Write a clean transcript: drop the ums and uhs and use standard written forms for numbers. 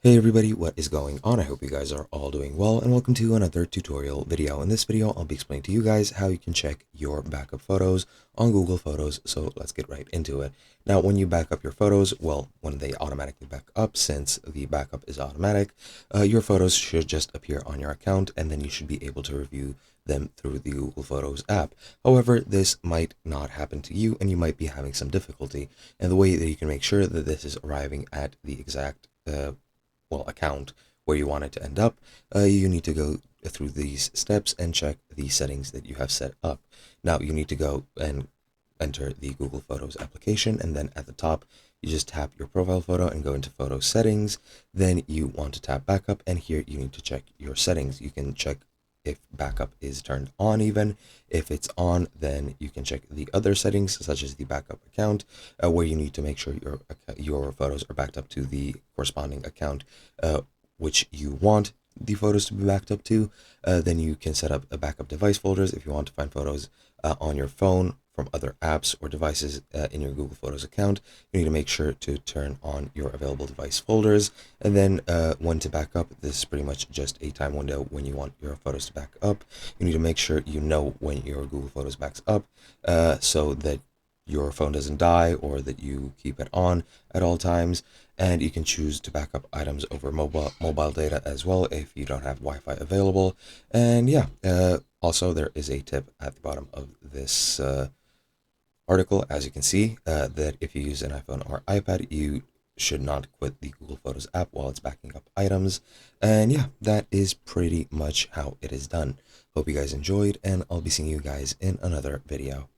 Hey everybody, what is going on? I hope you guys are all doing well, and welcome to another tutorial video. In this video, I'll be explaining to you guys how you can check your backup photos on Google Photos, so let's get right into it. Now, when you back up your photos, well, when they automatically back up, since the backup is automatic, your photos should just appear on your account, and then you should be able to review them through the Google Photos app. However, this might not happen to you, and you might be having some difficulty. And the way that you can make sure that this is arriving at the exact account where you want it to end up, you need to go through these steps and check the settings that you have set up. Now you need to go and enter the Google Photos application, and then at the top you just tap your profile photo and go into photo settings. Then you want to tap backup, and here you need to check your settings. You can check if backup is turned on. Even if it's on, then you can check the other settings, such as the backup account, where you need to make sure your photos are backed up to the corresponding account which you want the photos to be backed up to. Then you can set up a backup device folders if you want to find photos on your phone from other apps or devices in your Google Photos account. You need to make sure to turn on your available device folders. And then when to back up, this is pretty much just a time window when you want your photos to back up. You need to make sure you know when your Google Photos backs up so that your phone doesn't die, or that you keep it on at all times. And you can choose to back up items over mobile data as well if you don't have Wi-Fi available. And yeah, also there is a tip at the bottom of this article, as you can see, that if you use an iPhone or iPad, you should not quit the Google Photos app while it's backing up items. And yeah, that is pretty much how it is done. Hope you guys enjoyed, and I'll be seeing you guys in another video.